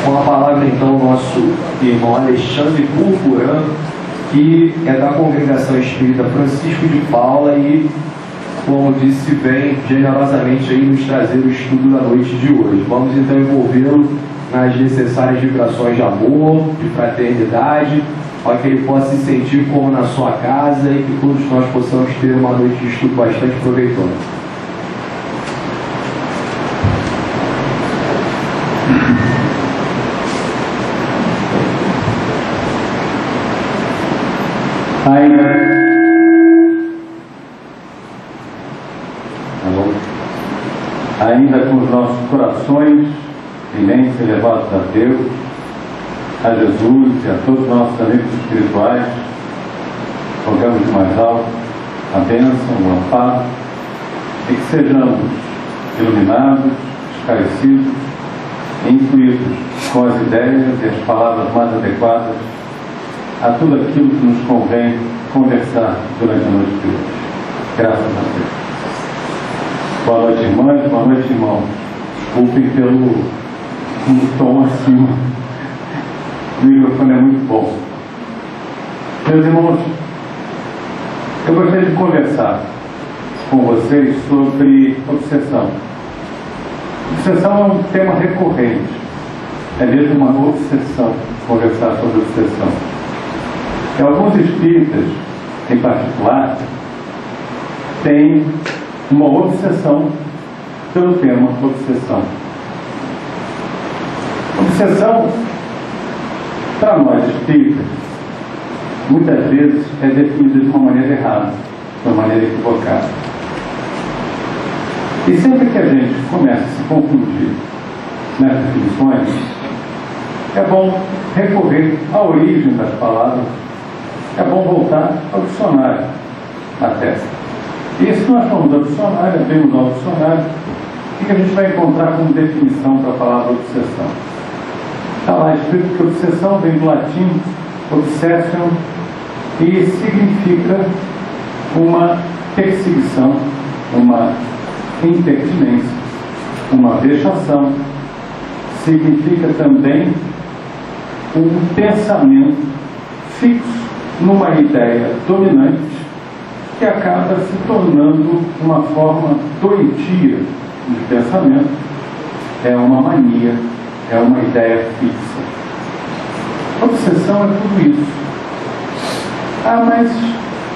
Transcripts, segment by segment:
Com a palavra, então, o nosso irmão Alexandre Purpurã, que é da Congregação Espírita Francisco de Paula e, como disse, vem generosamente aí nos trazer o estudo da noite de hoje. Vamos, então, envolvê-lo nas necessárias vibrações de amor, de fraternidade, para que ele possa se sentir como na sua casa e que todos nós possamos ter uma noite de estudo bastante proveitosa. Ainda com os nossos corações imensos elevados a Deus, a Jesus e a todos os nossos amigos espirituais, rogamos de mais alto a bênção, o amparo, e que sejamos iluminados, esclarecidos e influídos com as ideias e as palavras mais adequadas a tudo aquilo que nos convém conversar durante a noite de hoje. Graças a Deus. Boa noite, irmãs, boa noite, irmãos. Desculpem pelo tom acima. O microfone é muito bom. Meus irmãos, eu gostaria de conversar com vocês sobre obsessão. Obsessão é um tema recorrente. É mesmo uma obsessão conversar sobre obsessão. E alguns espíritas, em particular, têm uma obsessão pelo tema obsessão. Obsessão, para nós espíritas, muitas vezes é definida de uma maneira errada, de uma maneira equivocada. E sempre que a gente começa a se confundir nessas definições, é bom recorrer à origem das palavras, é bom voltar ao dicionário até. E se nós formos ao dicionário, abrimos ao dicionário, o que a gente vai encontrar como definição para a palavra obsessão? Está lá escrito que obsessão vem do latim obsession e significa uma perseguição, uma impertinência, uma vexação. Significa também um pensamento fixo numa ideia dominante que acaba se tornando uma forma doentia de pensamento. É uma mania, é uma ideia fixa. Obsessão é tudo isso. Ah, mas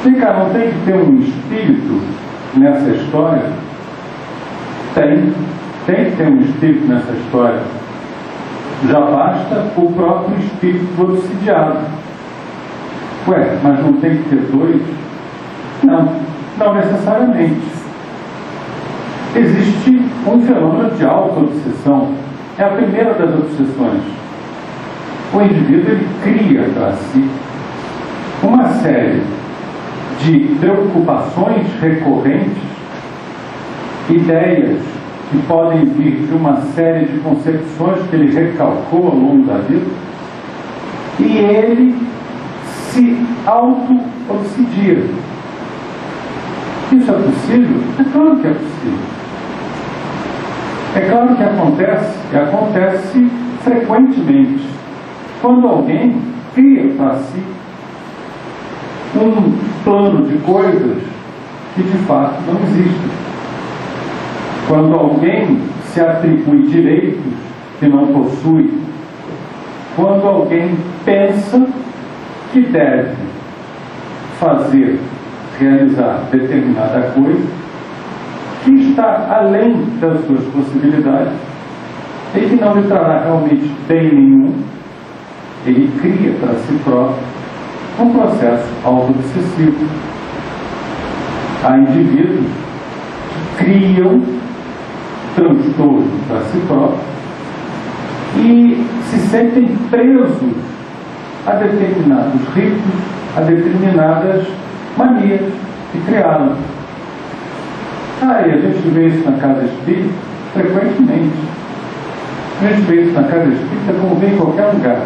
vem cá, não tem que ter um espírito nessa história? Tem que ter um espírito nessa história. Já basta o próprio espírito do obsidiado. Ué, mas não tem que ter dois? Não necessariamente. Existe um fenômeno de auto-obsessão. É a primeira das obsessões. O indivíduo ele cria para si uma série de preocupações recorrentes, ideias que podem vir de uma série de concepções que ele recalcou ao longo da vida, e ele se auto-obsidia. Isso é possível? É claro que é possível. É claro que acontece frequentemente, quando alguém cria para si um plano de coisas que de fato não existem. Quando alguém se atribui direitos que não possui, quando alguém pensa que deve realizar determinada coisa que está além das suas possibilidades e que não lhe trará realmente bem nenhum, ele cria para si próprio um processo auto-obsessivo. Há indivíduos que criam transtorno para si próprio e se sentem presos a determinados ritos, a determinadas manias que criaram. E a gente vê isso na casa espírita frequentemente. A gente vê isso na casa espírita como vê em qualquer lugar.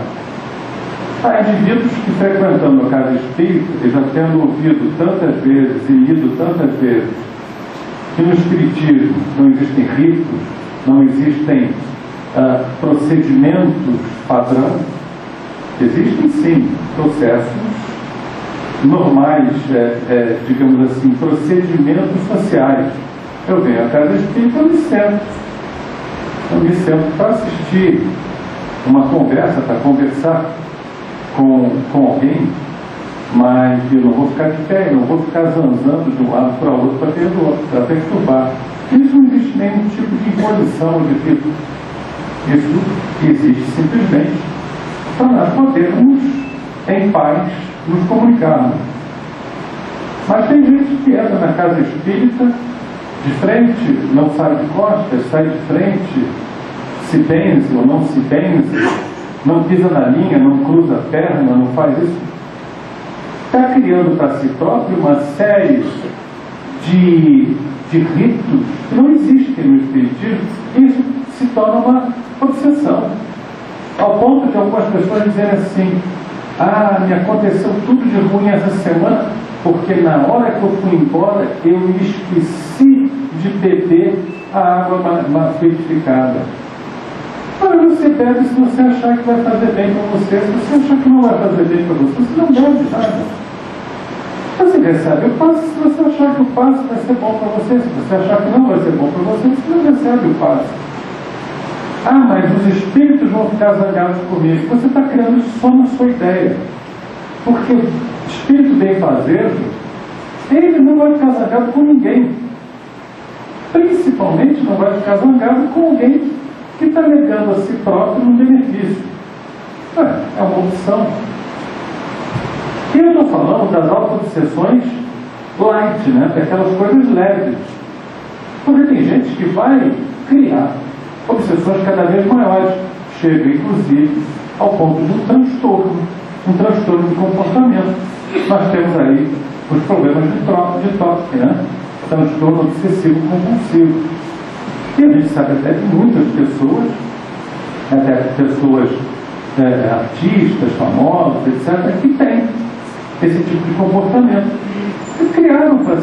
Há indivíduos que, frequentando a casa espírita e já tendo ouvido tantas vezes e lido tantas vezes que no espiritismo não existem ritos, não existem procedimentos padrão. Existem sim processos normais, digamos assim, procedimentos sociais. Eu venho à casa espírita, eu me sento para assistir uma conversa, para conversar com alguém, mas eu não vou ficar de pé, eu não vou ficar zanzando de um lado para o outro para ter do outro, para perturbar. Isso não existe nenhum tipo de imposição de tipo. Isso existe simplesmente para nós podermos, em paz, nos comunicarmos. Mas tem gente que entra na casa espírita de frente, não sai de costas, sai de frente, se benze ou não se benze, não pisa na linha, não cruza a perna, não faz isso. Está criando para si próprio uma série de ritos que não existem no Espiritismo, e isso se torna uma obsessão. Ao ponto de algumas pessoas dizerem assim: me aconteceu tudo de ruim essa semana, porque na hora que eu fui embora, eu me esqueci de beber a água fluidificada. Mas você bebe se você achar que vai fazer bem para você. Se você achar que não vai fazer bem para você, você não bebe nada. Você recebe o passe se você achar que o passe vai ser bom para você. Se você achar que não vai ser bom para você, você não recebe o passe. Mas os espíritos vão ficar zangados comigo. Você está criando isso só na sua ideia. Porque o espírito benfazejo, ele não vai ficar zangado com ninguém. Principalmente não vai ficar zangado com alguém que está negando a si próprio um benefício. É uma opção. E eu estou falando das auto-obsessões light, né? Daquelas coisas leves. Porque tem gente que vai criar obsessões cada vez maiores. Chega, inclusive, ao ponto de um transtorno de comportamento. Nós temos aí os problemas de toque, né? Transtorno obsessivo compulsivo. E a gente sabe até de muitas pessoas, artistas, famosos, etc., que têm esse tipo de comportamento. E criaram para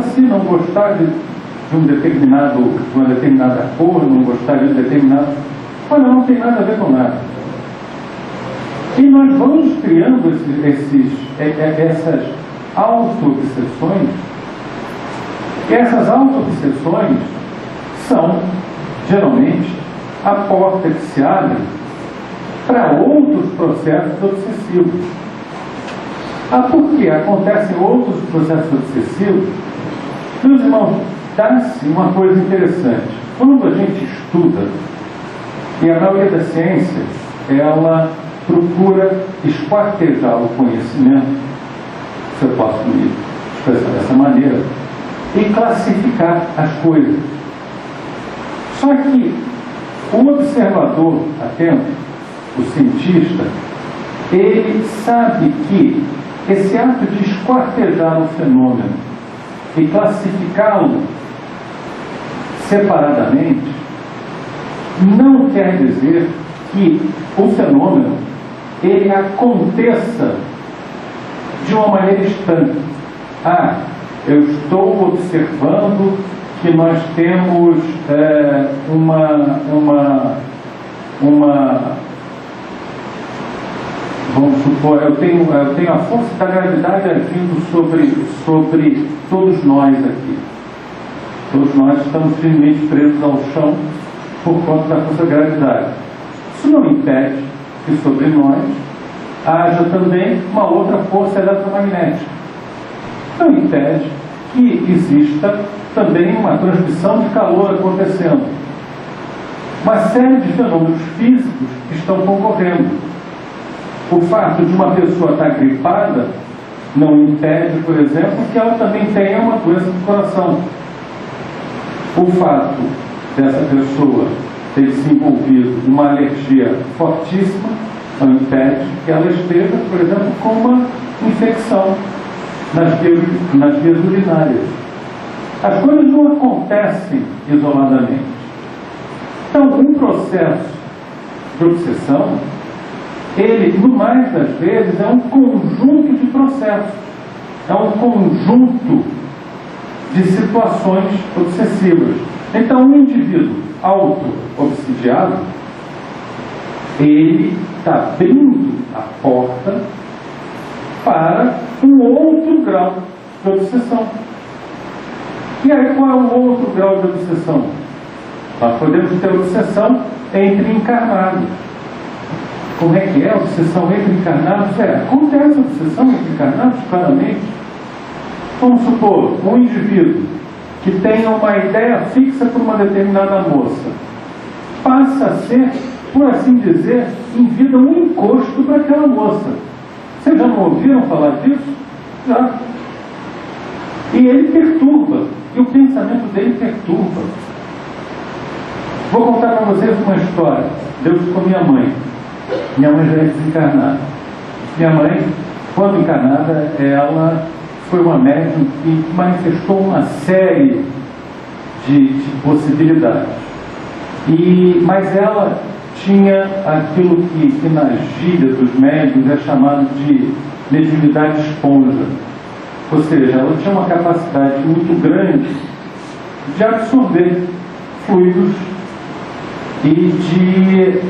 si não gostar de uma determinada cor, não gostar de um determinado... Olha, não tem nada a ver com nada. E nós vamos criando essas auto-obsessões. E essas auto-obsessões são, geralmente, a porta que se abre para outros processos obsessivos. Porque acontecem outros processos obsessivos. Meus irmãos, dá-se uma coisa interessante. Quando a gente estuda, e a maioria da ciência, ela procura esquartejar o conhecimento, se eu posso me expressar dessa maneira, e classificar as coisas. Só que o observador atento, o cientista, ele sabe que esse ato de esquartejar o fenômeno e classificá-lo separadamente não quer dizer que o fenômeno ele aconteça de uma maneira estanque. Eu estou observando que nós temos vamos supor, eu tenho a força da gravidade agindo sobre todos nós aqui. Todos nós estamos firmemente presos ao chão por conta da força da gravidade. Isso não impede que sobre nós haja também uma outra força eletromagnética. Não impede que exista também uma transmissão de calor acontecendo. Uma série de fenômenos físicos que estão concorrendo. O fato de uma pessoa estar gripada não impede, por exemplo, que ela também tenha uma doença do coração. O fato dessa pessoa ter desenvolvido uma alergia fortíssima não impede que ela esteja, por exemplo, com uma infecção nas vias urinárias. As coisas não acontecem isoladamente. Então, um processo de obsessão, ele, no mais das vezes, é um conjunto de processos, é um conjunto de situações obsessivas. Então, um indivíduo auto-obsidiado, ele está abrindo a porta para um outro grau de obsessão. E aí, qual é o outro grau de obsessão? Nós podemos ter obsessão entre encarnados. Como é que é a obsessão entre encarnados? Acontece a obsessão entre encarnados, claramente. Vamos supor, um indivíduo que tenha uma ideia fixa por uma determinada moça passa a ser, por assim dizer, em vida um encosto para aquela moça. Vocês já não ouviram falar disso? Já. E ele perturba, e o pensamento dele perturba. Vou contar para vocês uma história. Deus com minha mãe. Minha mãe já é desencarnada. Minha mãe, quando encarnada, ela foi uma médium que manifestou uma série de possibilidades. Mas ela tinha aquilo que na gíria dos médiuns é chamado de mediunidade esponja. Ou seja, ela tinha uma capacidade muito grande de absorver fluidos e de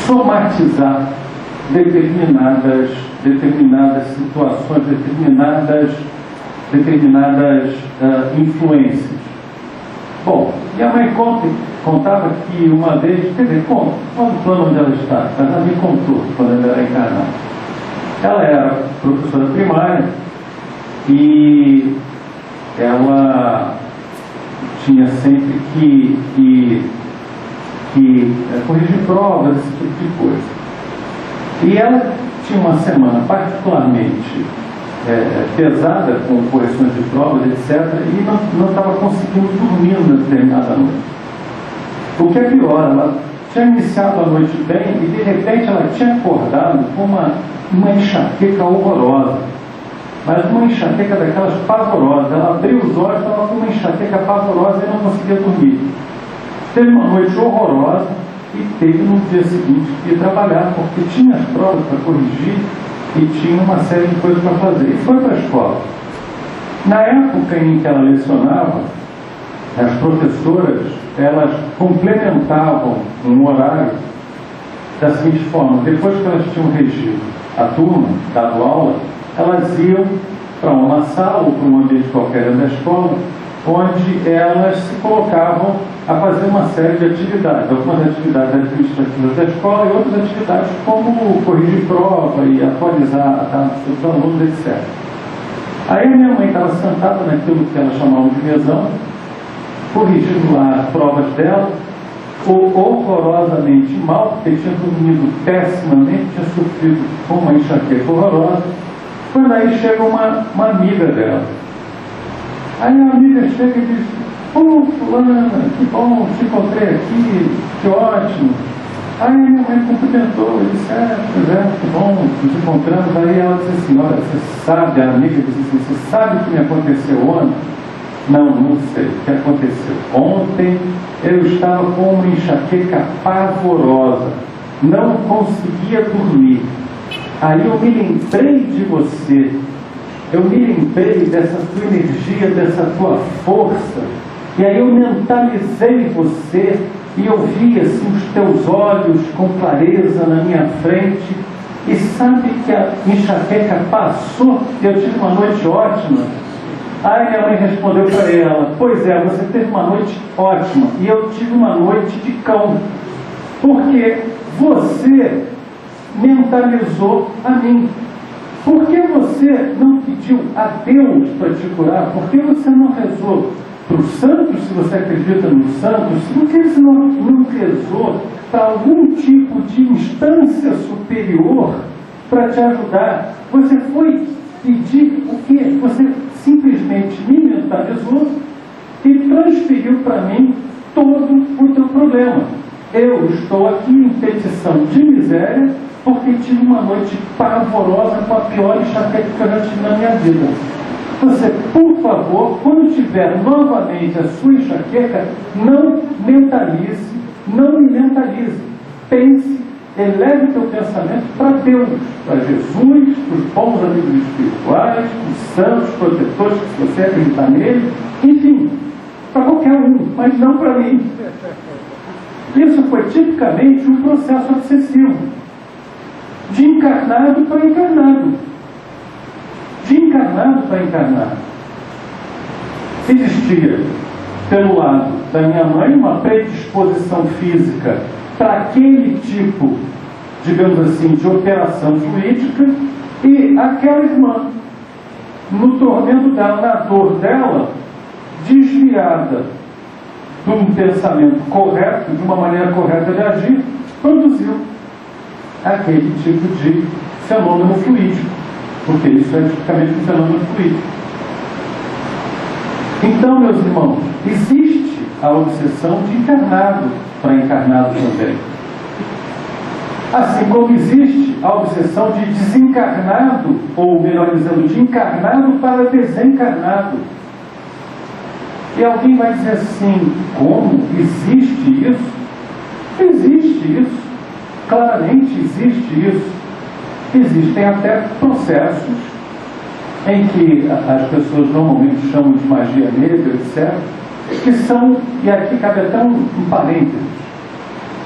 somatizar determinadas situações, determinadas influências. Bom, minha mãe contava que uma vez, quer dizer, olha o plano onde ela está, mas ela me contou quando ela era encarnada. Ela era professora primária e ela tinha sempre que corrigir provas, esse tipo de coisa. E ela tinha uma semana particularmente pesada, com correções de provas, etc., e não estava conseguindo dormir na determinada noite. O que é pior, ela tinha iniciado a noite bem e de repente ela tinha acordado com uma enxaqueca horrorosa, mas uma enxaqueca daquelas pavorosas. Ela abriu os olhos, estava com uma enxaqueca pavorosa e não conseguia dormir. Teve uma noite horrorosa e teve no dia seguinte que ir trabalhar, porque tinha as provas para corrigir e tinha uma série de coisas para fazer. E foi para a escola. Na época em que ela lecionava, as professoras, elas complementavam um horário da seguinte forma: depois que elas tinham regido a turma, dado aula, elas iam para uma sala ou para um ambiente qualquer da escola, onde elas se colocavam a fazer uma série de atividades, algumas atividades administrativas da escola e outras atividades como corrigir prova e atualizar os alunos, etc. Aí a minha mãe estava sentada naquilo que ela chamava de mesão, corrigindo lá as provas dela, horrorosamente mal, porque tinha dormido pessimamente, tinha sofrido com uma enxaqueca horrorosa, quando aí chega uma amiga dela. Aí a amiga chega e diz: fulana, que bom, te encontrei aqui, que ótimo. Aí a minha mãe cumprimentou e disse: que bom, nos encontramos. Aí ela disse assim: olha, você sabe, a amiga disse assim, você sabe o que me aconteceu ontem? Não sei o que aconteceu. Ontem eu estava com uma enxaqueca pavorosa, não conseguia dormir. Aí eu me lembrei de você, eu me lembrei dessa tua energia, dessa tua força, e aí eu mentalizei você e eu vi assim os teus olhos com clareza na minha frente, e sabe que a enxaqueca passou e eu tive uma noite ótima. Aí minha mãe respondeu para ela: pois é, você teve uma noite ótima e eu tive uma noite de cão, porque você mentalizou a mim. Por que você não pediu a Deus para te curar? Por que você não rezou para os santos, se você acredita nos santos? Por que você não rezou para algum tipo de instância superior para te ajudar? Você foi pedir o quê? Você simplesmente me mentalizou e transferiu para mim todo o teu problema. Eu estou aqui em petição de miséria porque tive uma noite pavorosa com a pior enxaqueca que eu já tive na minha vida. Você, por favor, quando tiver novamente a sua enxaqueca, não mentalize, não me mentalize. Pense, eleve o teu pensamento para Deus, para Jesus, para os bons amigos espirituais, os santos protetores, se você acreditar nele, enfim. para qualquer um, mas não para mim. Isso foi tipicamente um processo obsessivo, de encarnado para encarnado. De encarnado para encarnado. Existia, pelo lado da minha mãe, uma predisposição física para aquele tipo, digamos assim, de operação fluídica, e aquela irmã, no tormento dela, na dor dela, desviada de um pensamento correto, de uma maneira correta de agir, produziu aquele tipo de fenômeno fluídico, porque isso é tipicamente um fenômeno fluídico. Então, meus irmãos, existe a obsessão de encarnado para encarnado também. Assim como existe a obsessão de desencarnado, ou melhor dizendo, de encarnado para desencarnado. E alguém vai dizer assim, como? Existe isso? Existe isso. Claramente existe isso. Existem até processos em que as pessoas normalmente chamam de magia negra, etc., que são, e aqui cabe até um parênteses.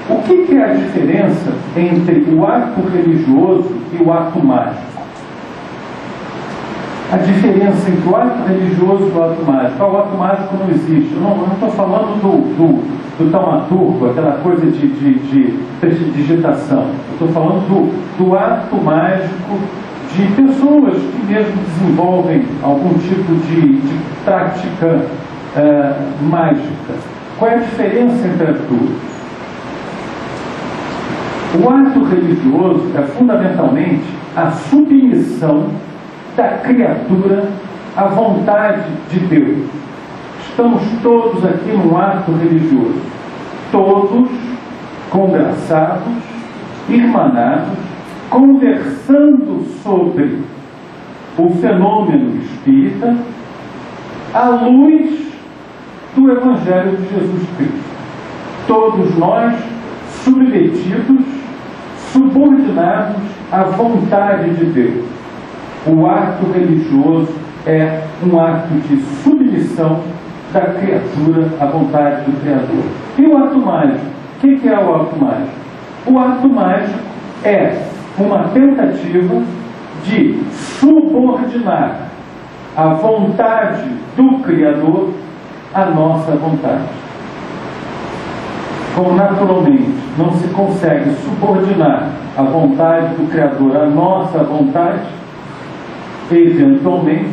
O que é a diferença entre o ato religioso e o ato mágico? A diferença entre o ato religioso e o ato mágico. O ato mágico não existe. Eu não estou falando do taumaturgo, aquela coisa de digitação. Eu estou falando do ato mágico de pessoas que mesmo desenvolvem algum tipo de prática mágica. Qual é a diferença entre as duas? O ato religioso é fundamentalmente a submissão da criatura à vontade de Deus. Estamos todos aqui num ato religioso, todos congraçados, irmanados, conversando sobre o fenômeno espírita à luz do Evangelho de Jesus Cristo. Todos nós submetidos, subordinados à vontade de Deus. O ato religioso é um ato de submissão da criatura à vontade do Criador. E o ato mágico? O que é o ato mágico? O ato mágico é uma tentativa de subordinar a vontade do Criador à nossa vontade. Como naturalmente não se consegue subordinar a vontade do Criador à nossa vontade, eventualmente,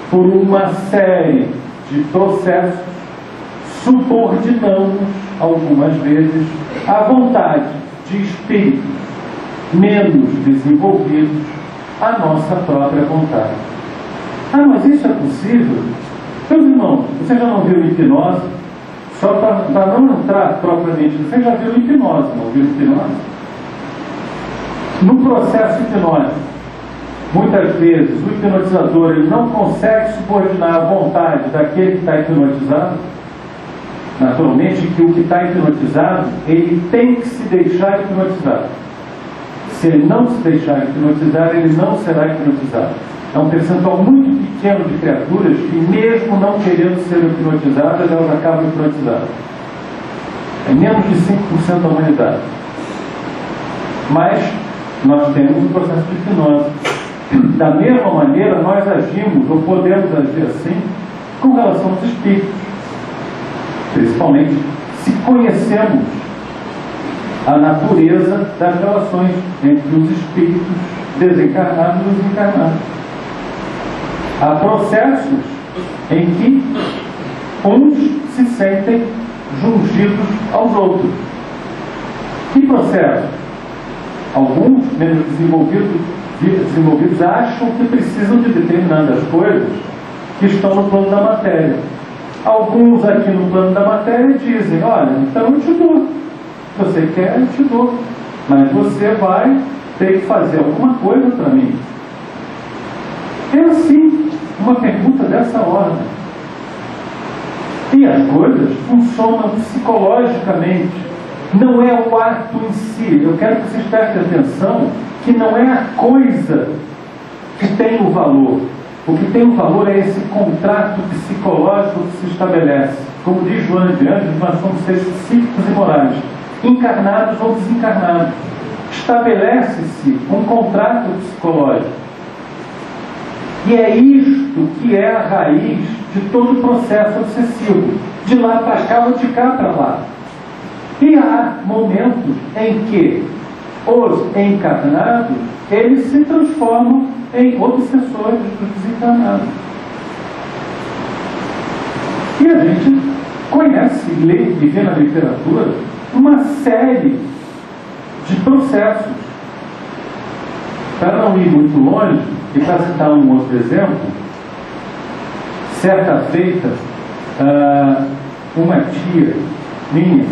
por uma série de processos, subordinamos algumas vezes a vontade de espíritos menos desenvolvidos à nossa própria vontade. Ah, mas isso é possível? Meus irmãos, você já não viu hipnose? Só para não entrar propriamente, você já viu hipnose, não viu hipnose? No processo hipnótico, muitas vezes o hipnotizador ele não consegue subordinar a vontade daquele que está hipnotizado. Naturalmente que o que está hipnotizado, ele tem que se deixar hipnotizar. Se ele não se deixar hipnotizar, ele não será hipnotizado. É um percentual muito pequeno de criaturas que, mesmo não querendo ser hipnotizadas, elas acabam hipnotizadas. É menos de 5% da humanidade. Mas nós temos um processo de hipnose. Da mesma maneira, nós agimos, ou podemos agir assim, com relação aos espíritos. Principalmente se conhecemos a natureza das relações entre os espíritos desencarnados e os encarnados. Há processos em que uns se sentem jungidos aos outros. Que processo? Alguns menos desenvolvidos acham que precisam de determinadas coisas que estão no plano da matéria. Alguns aqui no plano da matéria dizem, olha, então eu te dou. Se você quer, eu te dou. Mas você vai ter que fazer alguma coisa para mim. É assim, uma pergunta dessa ordem. E as coisas funcionam psicologicamente. Não é o ato em si. Eu quero que vocês prestem atenção que não é a coisa que tem o valor. O que tem o valor é esse contrato psicológico que se estabelece. como diz Joana de Ângeles, nós somos seres psíquicos e morais, encarnados ou desencarnados. Estabelece-se um contrato psicológico. E é isto que é a raiz de todo o processo obsessivo, de lá para cá ou de cá para lá. E há momentos em que os encarnados, eles se transformam em obsessores dos desencarnados. E a gente conhece, lê e vê na literatura uma série de processos. Para não ir muito longe, e para citar um outro exemplo, certa feita, uma tia minha,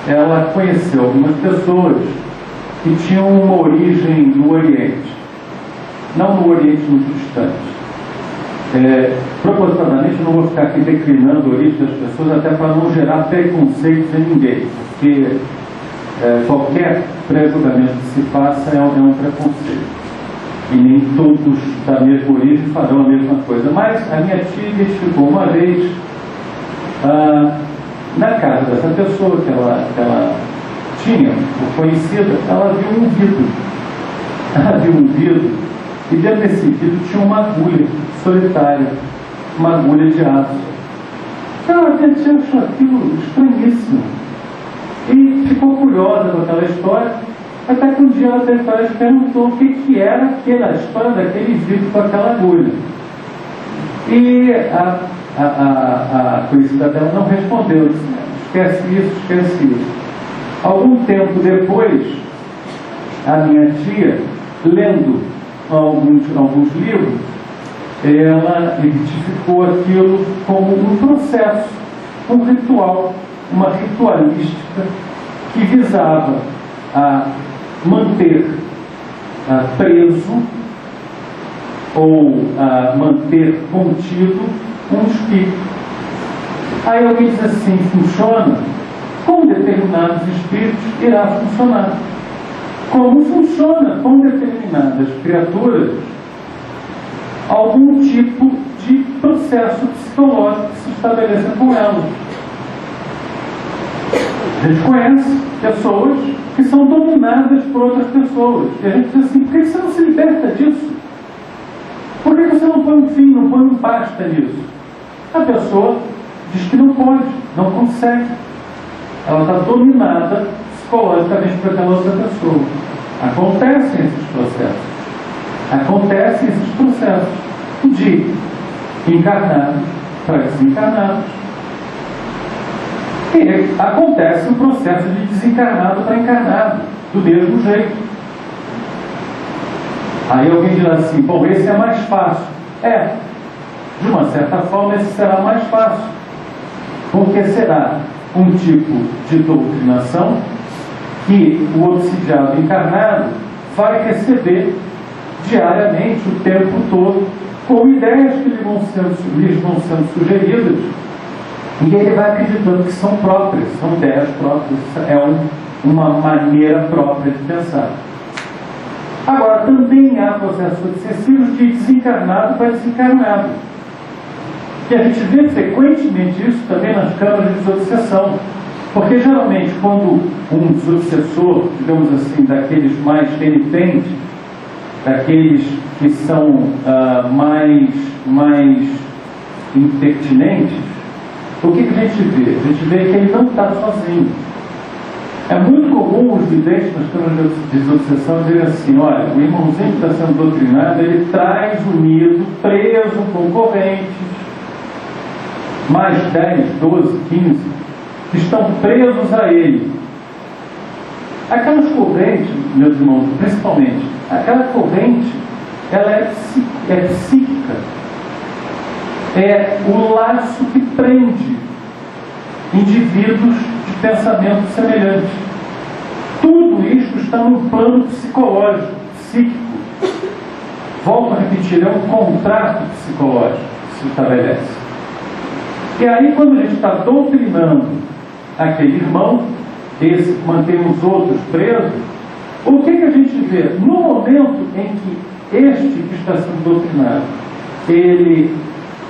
ela conheceu algumas pessoas que tinham uma origem no Oriente, não no Oriente muito distante. Propositalmente, eu não vou ficar aqui declinando a origem das pessoas, até para não gerar preconceitos em ninguém, porque qualquer pré-julgamento que se faça é um preconceito. E nem todos da mesma origem farão a mesma coisa. Mas a minha tia identificou uma vez, na casa dessa pessoa que ela tinha, conhecida, ela viu um vidro. Ela viu um vidro, e dentro desse vidro tinha uma agulha solitária, uma agulha de aço. Então a minha tia achou aquilo estranhíssimo. E ficou curiosa com aquela história. Até que um dia ela perguntou o que era aquela história daquele vidro com aquela agulha. E a conhecida dela não respondeu. Disse, esquece isso, esquece isso. Algum tempo depois, a minha tia, lendo alguns livros, ela identificou aquilo como um processo, um ritual, uma ritualística que visava a manter preso ou manter contido um espírito. Aí alguém diz assim, funciona? Com determinados espíritos irá funcionar. Como funciona com determinadas criaturas algum tipo de processo psicológico que se estabeleça com elas. A gente conhece pessoas que são dominadas por outras pessoas. E a gente diz assim, por que você não se liberta disso? Por que você não põe um fim, não põe um basta nisso? A pessoa diz que não pode, não consegue. Ela está dominada psicologicamente por aquela outra pessoa. Acontecem esses processos. Acontecem esses processos de encarnados para desencarnados. E acontece o processo de desencarnado para encarnado, do mesmo jeito. Aí alguém dirá assim, bom, esse é mais fácil. De uma certa forma esse será mais fácil, porque será um tipo de doutrinação que o obsidiado encarnado vai receber diariamente, o tempo todo, com ideias que lhes vão sendo sugeridas, e ele vai acreditando que são próprias, são ideias próprias, uma maneira própria de pensar. Agora, também há processos obsessivos de desencarnado para desencarnado. E a gente vê frequentemente isso também nas câmaras de desobsessão. Porque geralmente quando um desobsessor, digamos assim, daqueles mais penitentes, daqueles que são mais impertinentes, o que a gente vê? A gente vê que ele não está sozinho. É muito comum os videntes nas câmaras de desobsessão dizerem assim, olha, o irmãozinho que está sendo doutrinado, ele traz unido, preso, com correntes, mais 10, 12, 15, que estão presos a ele. Aquelas correntes, meus irmãos, principalmente, aquela corrente, ela é psíquica. É o laço que prende indivíduos de pensamento semelhante. Tudo isto está no plano psicológico, psíquico. Volto a repetir, é um contrato psicológico que se estabelece. E aí, quando a gente está doutrinando aquele irmão, esse que mantém os outros presos, o que a gente vê? No momento em que este que está sendo doutrinado, ele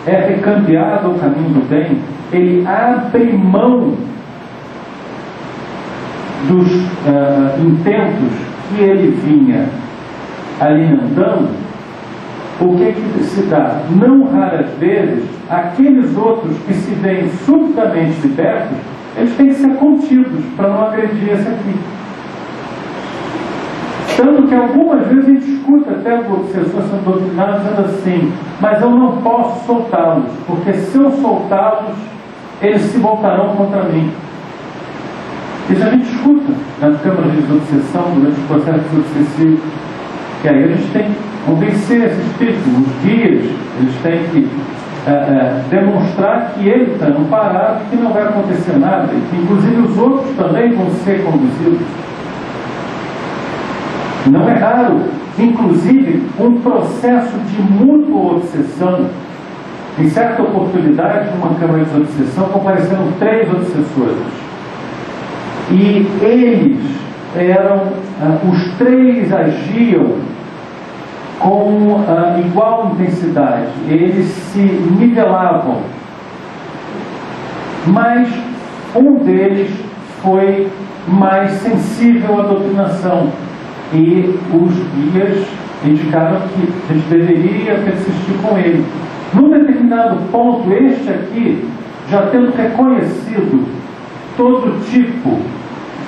é recambiado ao caminho do bem, ele abre mão dos intentos que ele vinha alimentando. O que se dá? Não raras vezes, aqueles outros que se veem subitamente libertos, eles têm que ser contidos para não agredir esse aqui. Tanto que algumas vezes a gente escuta até obsessores sendo doutrinados dizendo assim: mas eu não posso soltá-los, porque se eu soltá-los, eles se voltarão contra mim. Isso a gente escuta nas câmaras de desobsessão, durante os processos obsessivos. Que aí a gente tem que convencer esses espíritos, os guias, eles têm que demonstrar que ele está amparado e que não vai acontecer nada, e que inclusive os outros também vão ser conduzidos. Não é raro, inclusive, um processo de mútua obsessão. Em certa oportunidade, numa câmara de obsessão, compareceram 3 obsessores. E eles os 3 agiam com igual intensidade. Eles se nivelavam. Mas um deles foi mais sensível à doutrinação. E os guias indicaram que a gente deveria persistir com ele. Num determinado ponto, este aqui, já tendo reconhecido todo tipo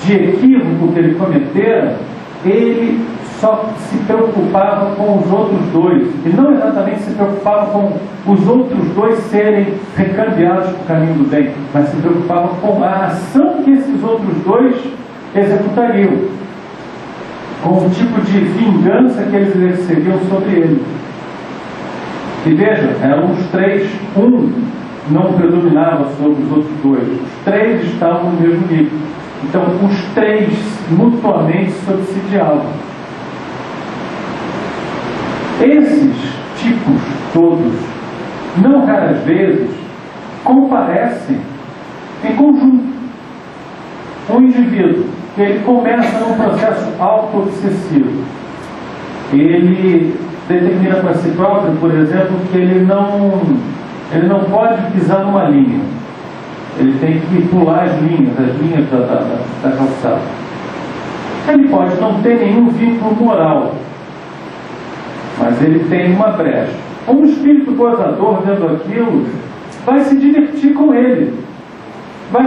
de equívoco que ele cometera, ele só se preocupava com os outros 2. E não exatamente se preocupava com os outros 2 serem recambiados para o caminho do bem, mas se preocupava com a ação que esses outros 2 executariam, com o tipo de vingança que eles exerceriam sobre ele. E veja, eram os 3, um não predominava sobre os outros 2, os 3 estavam no mesmo nível. Então, os 3 mutuamente se obsidiavam. Esses tipos todos, não raras vezes, comparecem em conjunto. Um indivíduo que ele começa num processo auto-obsessivo, ele determina para si próprio, por exemplo, que ele não pode pisar numa linha. Ele tem que pular as linhas da calçada. Ele pode não ter nenhum vínculo moral, mas ele tem uma brecha. Um espírito gozador vendo aquilo vai se divertir com ele. Vai,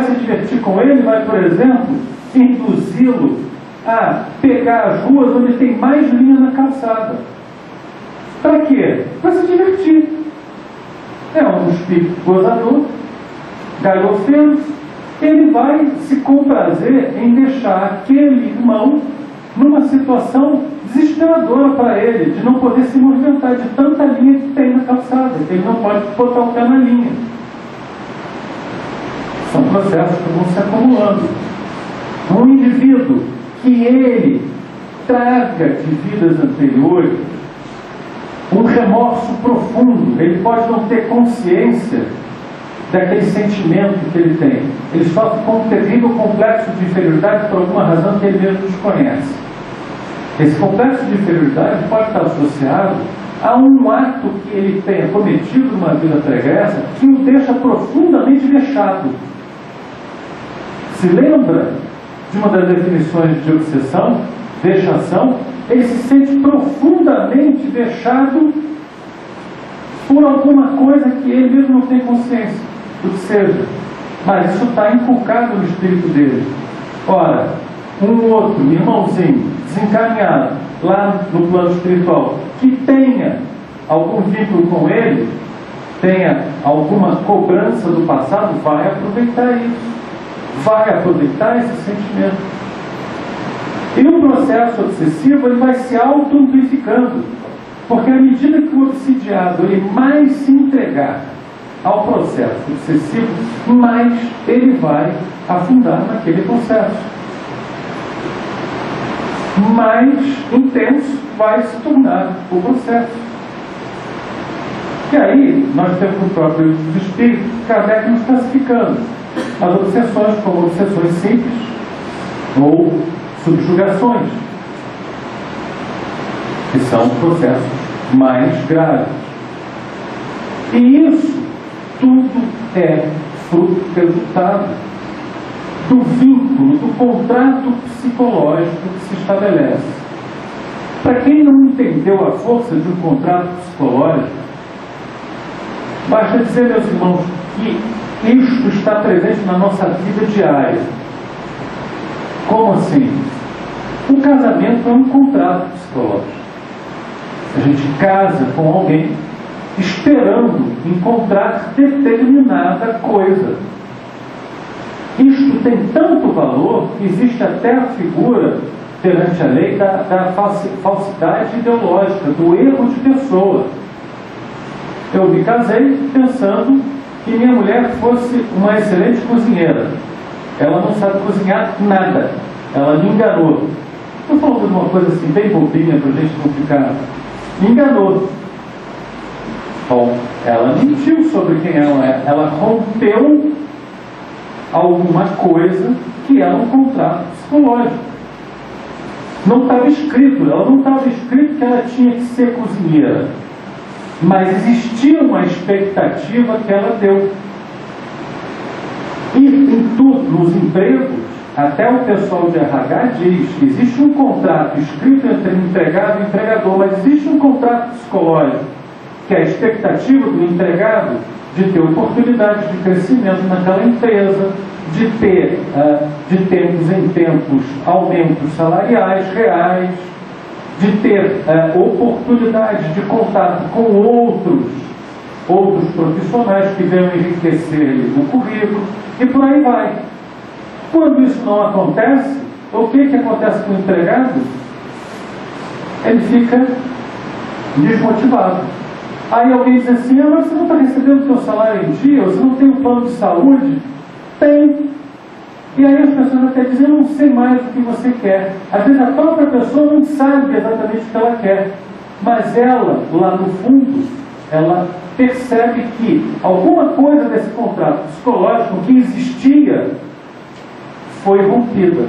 por exemplo, induzi-lo a pegar as ruas onde tem mais linha na calçada. Para quê? Para se divertir. É um espírito gozador, galhofeiro, ele vai se comprazer em deixar aquele irmão numa situação desesperadora para ele, de não poder se movimentar, de tanta linha que tem na calçada, que ele não pode botar o pé na linha. São processos que vão se acumulando. Um indivíduo que ele traga de vidas anteriores um remorso profundo, ele pode não ter consciência daquele sentimento que ele tem. Ele sofre com um terrível complexo de inferioridade por alguma razão que ele mesmo desconhece. Esse complexo de inferioridade pode estar associado a um ato que ele tenha cometido numa vida pregressa que o deixa profundamente vexado. Se lembra de uma das definições de obsessão, vexação? Ele se sente profundamente vexado por alguma coisa que ele mesmo não tem consciência do que seja. Mas isso está inculcado no espírito dele. Ora, um outro irmãozinho desencaminhado lá no plano espiritual que tenha algum vínculo com ele, tenha alguma cobrança do passado, vai aproveitar isso. Vai aproveitar esse sentimento. E no processo obsessivo ele vai se auto-amplificando, porque à medida que o obsidiado ele mais se entregar ao processo obsessivo, mais ele vai afundar naquele processo. Mais intenso vai se tornar o processo. E aí nós temos o próprio livro dos Espíritos, Kardec nos classificando as obsessões como obsessões simples ou subjugações, que são processos mais graves. E isso tudo é fruto, resultado do vínculo, do contrato psicológico que se estabelece. Para quem não entendeu a força de um contrato psicológico, basta dizer, meus irmãos, que isto está presente na nossa vida diária. Como assim? O casamento é um contrato psicológico. A gente casa com alguém esperando encontrar determinada coisa. Isto tem tanto valor que existe até a figura perante a lei da falsidade ideológica, do erro de pessoa. Eu me casei pensando que minha mulher fosse uma excelente cozinheira. Ela não sabe cozinhar nada. Ela me enganou. Estou falando de uma coisa assim bem bobinha para a gente não ficar... Me enganou. Bom, ela mentiu sobre quem ela é. Ela rompeu alguma coisa que era um contrato psicológico. Não estava escrito, ela não estava escrito que ela tinha que ser cozinheira, mas existia uma expectativa que ela deu. E em tudo, nos empregos, até o pessoal de RH diz que existe um contrato escrito entre empregado e empregador, mas existe um contrato psicológico, que é a expectativa do empregado de ter oportunidades de crescimento naquela empresa, de ter, de tempos em tempos, aumentos salariais reais, de ter oportunidades de contato com outros profissionais que venham enriquecer o currículo, e por aí vai. Quando isso não acontece, o que acontece com o empregado? Ele fica desmotivado. Aí alguém diz assim, mas você não está recebendo o seu salário em dia, você não tem um plano de saúde? Tem. E aí as pessoas até dizem, eu não sei mais o que você quer. Às vezes a própria pessoa não sabe exatamente o que ela quer, mas ela, lá no fundo, ela percebe que alguma coisa desse contrato psicológico que existia foi rompida,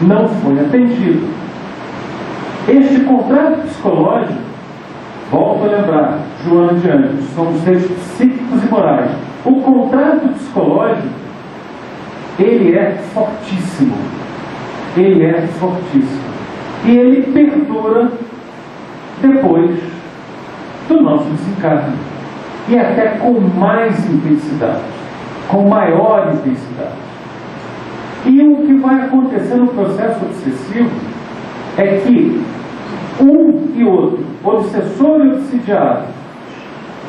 não foi atendido. Este contrato psicológico, volto a lembrar, Joana de Ângeles, somos seres psíquicos e morais. O contrato psicológico, ele é fortíssimo. Ele é fortíssimo. E ele perdura depois do nosso desencarne. E até com mais intensidade, com maior intensidade. E o que vai acontecer no processo obsessivo é que um e outro, obsessor e obsidiado,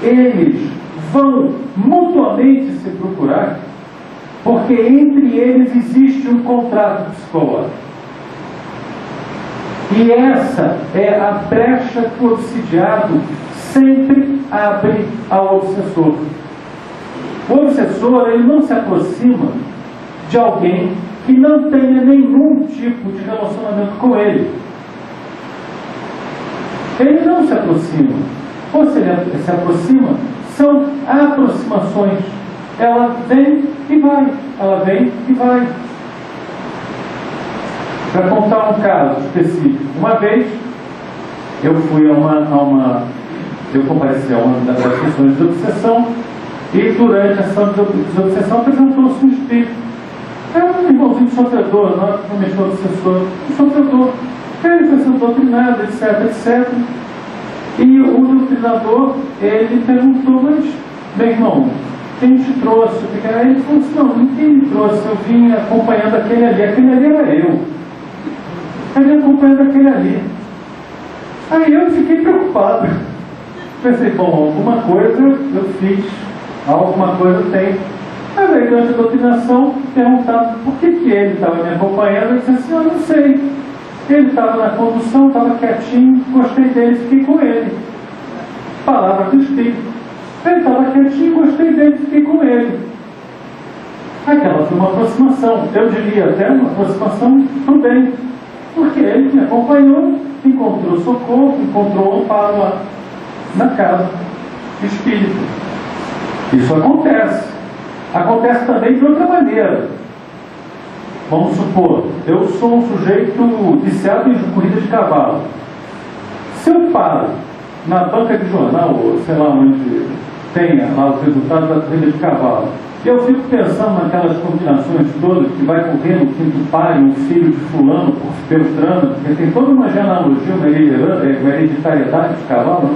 eles vão mutuamente se procurar, porque entre eles existe um contrato psicológico. E essa é a brecha que o obsidiado sempre abre ao obsessor. O obsessor, ele não se aproxima de alguém que não tenha nenhum tipo de relacionamento com ele. Ele não se aproxima. Ou se ele se aproxima, são aproximações. Ela vem e vai. Ela vem e vai. Para contar um caso específico. Uma vez, eu fui eu compareci a uma das sessões de obsessão, e durante a sessão de obsessão apresentou-se um espírito. Era um irmãozinho sofredor, não mexeu no obsessor, um sofredor. Ele foi sendo doutrinado, etc, etc. E o doutrinador, ele perguntou, mas, meu irmão, quem te trouxe? Aí ele falou assim, não, ninguém me trouxe, eu vim acompanhando aquele ali era eu. Eu vim acompanhando aquele ali. Aí eu fiquei preocupado. Pensei, bom, alguma coisa eu fiz, alguma coisa eu tenho. Mas aí, durante a doutrinação, perguntaram por que ele estava me acompanhando. Eu disse assim, eu não sei. Ele estava na condução, estava quietinho, gostei dele, fiquei com ele. Palavra do Espírito. Ele estava quietinho, gostei dele, fiquei com ele. Aquela foi uma aproximação, eu diria até uma aproximação do bem. Porque ele me acompanhou, encontrou socorro, encontrou amparo lá na casa espírita. Isso acontece. Acontece também de outra maneira. Vamos supor, eu sou um sujeito viciado em corrida de cavalo. Se eu paro na banca de jornal, ou sei lá onde tenha lá os resultados da corrida de cavalo. E eu fico pensando naquelas combinações todas que vai correr no quinto páreo, um filho de fulano por Beltrano, porque tem toda uma genealogia, uma hereditariedade de cavalo.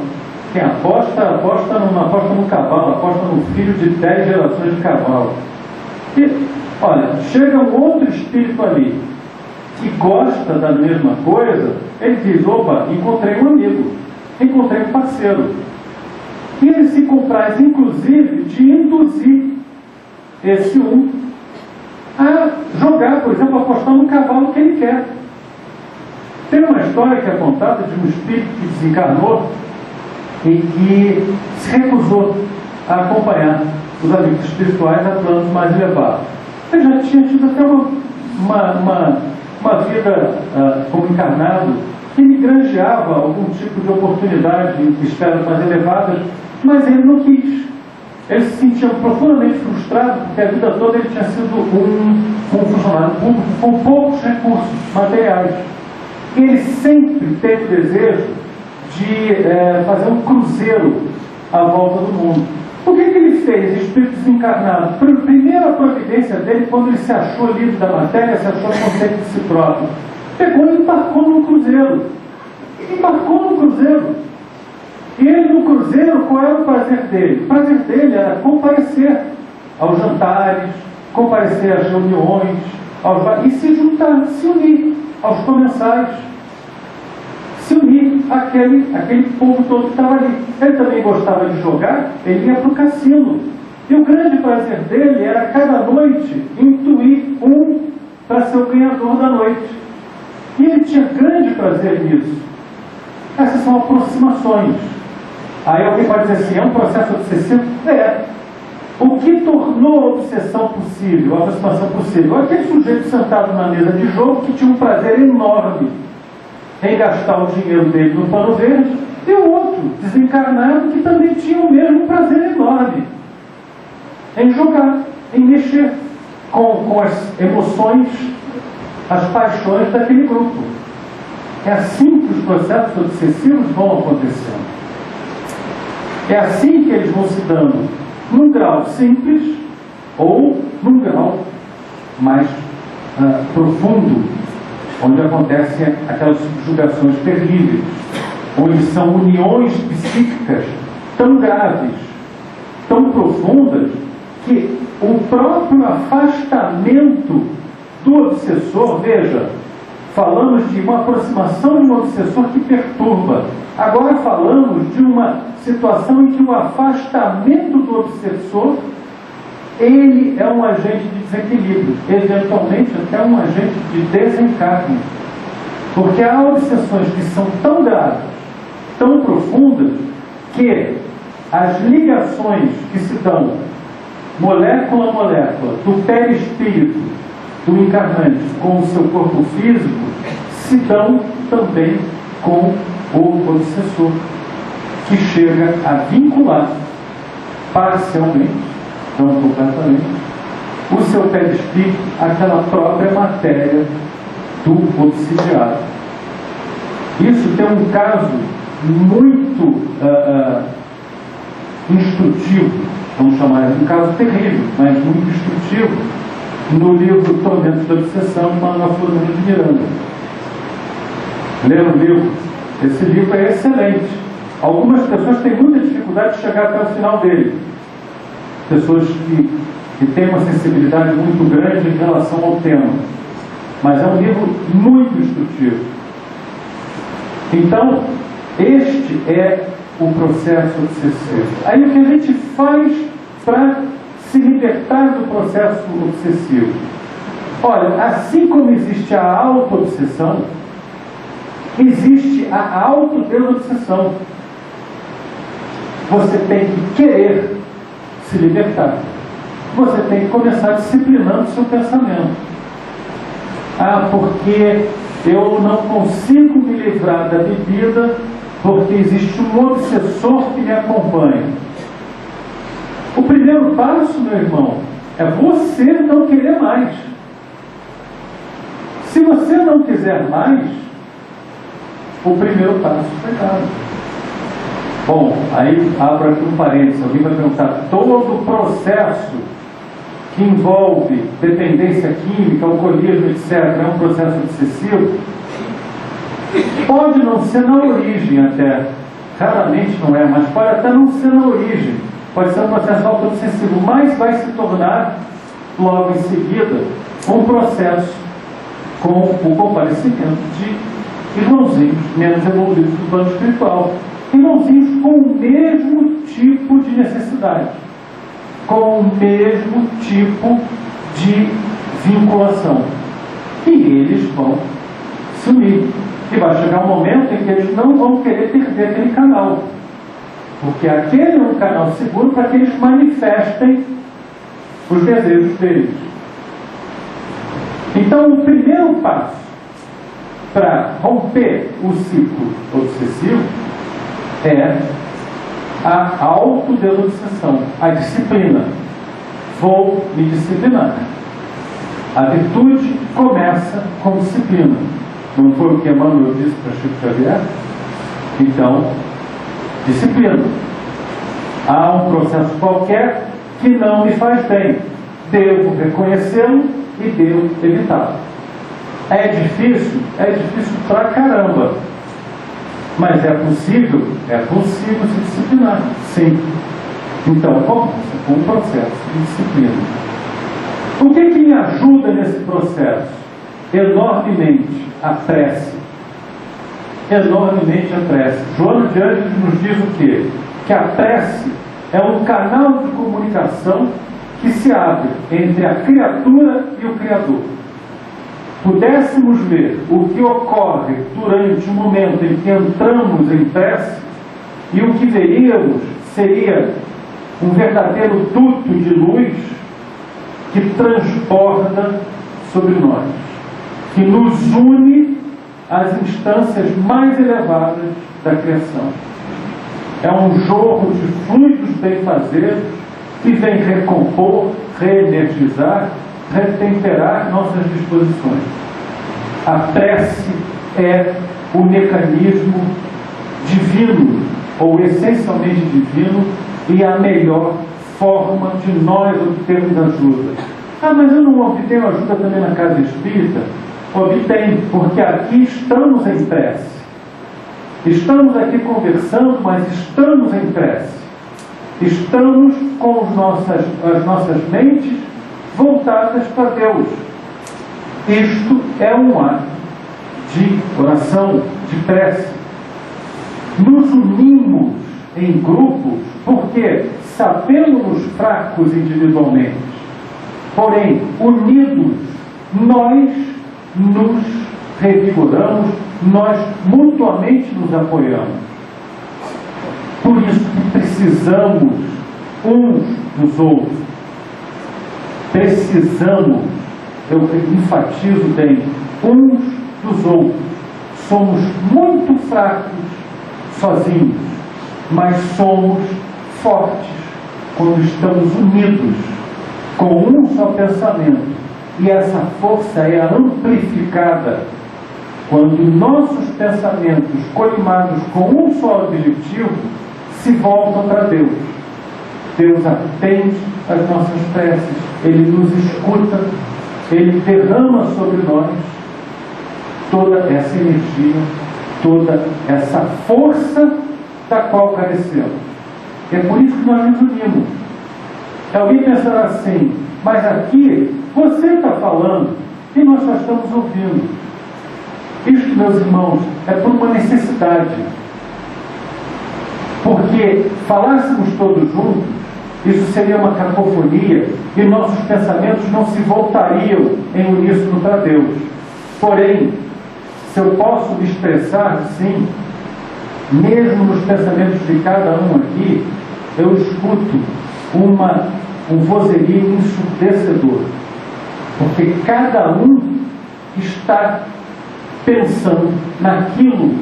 Quem aposta no cavalo, aposta no filho de 10 gerações de cavalo. E, olha, chega um outro espírito ali, que gosta da mesma coisa, ele diz, opa, encontrei um amigo, encontrei um parceiro. E ele se compraz, inclusive, de induzir esse um a jogar, por exemplo, apostar no cavalo que ele quer. Tem uma história que é contada de um espírito que desencarnou e que se recusou a acompanhar os amigos espirituais a planos mais elevados. Ele já tinha tido até uma vida como encarnado que lhe granjeava algum tipo de oportunidade em esferas mais elevadas, mas ele não quis. Ele se sentia profundamente frustrado porque a vida toda ele tinha sido um funcionário público com poucos recursos materiais. E ele sempre teve o desejo de fazer um cruzeiro à volta do mundo. O que ele fez, espírito desencarnado? Primeira providência dele, quando ele se achou livre da matéria, se achou consciente de si próprio, pegou e embarcou num cruzeiro. E ele no cruzeiro, qual era o prazer dele? O prazer dele era comparecer aos jantares, comparecer às reuniões, e se juntar, se unir aos comensais, se unir àquele povo todo que estava ali. Ele também gostava de jogar, ele ia para o cassino. E o grande prazer dele era cada noite intuir um para ser o ganhador da noite. E ele tinha grande prazer nisso. Essas são aproximações. Aí alguém pode dizer assim, é um processo obsessivo? É. O que tornou a obsessão possível, a aproximação possível? Aquele sujeito sentado na mesa de jogo que tinha um prazer enorme em gastar o dinheiro dele no pano verde, e o outro, desencarnado, que também tinha o mesmo prazer enorme em jogar, em mexer com as emoções, as paixões daquele grupo. É assim que os processos obsessivos vão acontecendo. É assim que eles vão se dando, num grau simples ou num grau mais profundo, onde acontecem aquelas subjugações terríveis, onde são uniões psíquicas tão graves, tão profundas, que o próprio afastamento do obsessor, veja, falamos de uma aproximação de um obsessor que perturba. Agora falamos de uma situação em que o afastamento do obsessor, ele é um agente de desequilíbrio, eventualmente até um agente de desencarne. Porque há obsessões que são tão graves, tão profundas, que as ligações que se dão molécula a molécula do perispírito do encarnante com o seu corpo físico se dão também com o obsessor, que chega a vincular parcialmente, não completamente, o seu perispírito àquela própria matéria do obsidiado. Isso tem um caso muito instrutivo, vamos chamar de um caso terrível, mas muito instrutivo, no livro Tormentos da Obsessão, de Manuel Floriano de Miranda. Leram o livro? Esse livro é excelente. Algumas pessoas têm muita dificuldade de chegar até o final dele. Pessoas que têm uma sensibilidade muito grande em relação ao tema. Mas é um livro muito instrutivo. Então, este é o processo obsessivo. Aí o que a gente faz para se libertar do processo obsessivo? Olha, assim como existe a auto-obsessão, existe a autodesobsessão. Você tem que querer se libertar. Você tem que começar disciplinando seu pensamento. Porque eu não consigo me livrar da bebida porque existe um obsessor que me acompanha. O primeiro passo, meu irmão, é você não querer mais. Se você não quiser mais, o primeiro passo foi dado. Bom, aí abro aqui um parênteses, alguém vai perguntar, todo o processo que envolve dependência química, alcoolismo, etc., é um processo obsessivo? Pode não ser na origem até, raramente não é, mas pode até não ser na origem, pode ser um processo autoobsessivo, mas vai se tornar, logo em seguida, um processo com o comparecimento de irmãozinhos menos evoluídos do plano espiritual, irmãozinhos com o mesmo tipo de necessidade, com o mesmo tipo de vinculação, e eles vão se unir. E vai chegar um momento em que eles não vão querer perder aquele canal, porque aquele é um canal seguro para que eles manifestem os desejos deles. Então, o primeiro passo para romper o ciclo obsessivo é a autodesobsessão, a disciplina. Vou me disciplinar. A virtude começa com disciplina. Não foi o que Emmanuel disse para Chico Xavier? Então, disciplina. Há um processo qualquer que não me faz bem. Devo reconhecê-lo e devo evitá-lo. É difícil pra caramba. Mas é possível se disciplinar, sim. Então, começa com um processo de disciplina. O que me ajuda nesse processo? Enormemente a prece. Enormemente a prece. Joana de Ângeles nos diz o quê? Que a prece é um canal de comunicação que se abre entre a criatura e o Criador. Pudéssemos ver o que ocorre durante o momento em que entramos em prece, e o que veríamos seria um verdadeiro duto de luz que transborda sobre nós, que nos une às instâncias mais elevadas da criação. É um jorro de fluidos benfazejos que vem recompor, reenergizar, retemperar nossas disposições. A prece é o mecanismo divino, ou essencialmente divino, e a melhor forma de nós obtermos ajuda. Ah, mas eu não obtenho ajuda também na casa espírita? Obtenho, porque aqui estamos em prece. Estamos aqui conversando, mas estamos em prece. Estamos com as nossas mentes voltadas para Deus. Isto é um ato de oração, de prece. Nos unimos em grupos porque sabemos fracos individualmente. Porém, unidos, nós nos revigoramos, nós mutuamente nos apoiamos. Por isso que precisamos uns dos outros. Precisamos, eu enfatizo bem, uns dos outros. Somos muito fracos sozinhos, mas somos fortes quando estamos unidos com um só pensamento. E essa força é amplificada quando nossos pensamentos, colimados com um só objetivo, se voltam para Deus. Deus atende às nossas preces, Ele nos escuta, Ele derrama sobre nós toda essa energia, toda essa força da qual carecemos. É por isso que nós nos unimos. Alguém pensará assim, mas aqui você está falando e nós só estamos ouvindo. Isto, meus irmãos, é por uma necessidade. Porque falássemos todos juntos, isso seria uma cacofonia e nossos pensamentos não se voltariam em uníssono para Deus. Porém, se eu posso me expressar assim, mesmo nos pensamentos de cada um aqui, eu escuto um vozerio ensurdecedor. Porque cada um está pensando naquilo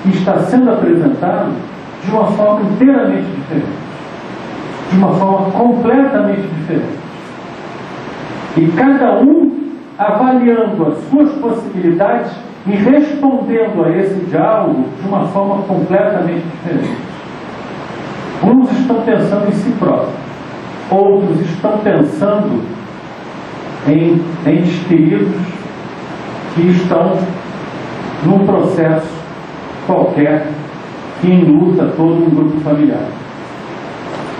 que está sendo apresentado de uma forma inteiramente diferente, de uma forma completamente diferente. E cada um avaliando as suas possibilidades e respondendo a esse diálogo de uma forma completamente diferente. Uns estão pensando em si próprios, outros estão pensando em entes queridos que estão num processo qualquer que enluta todo um grupo familiar.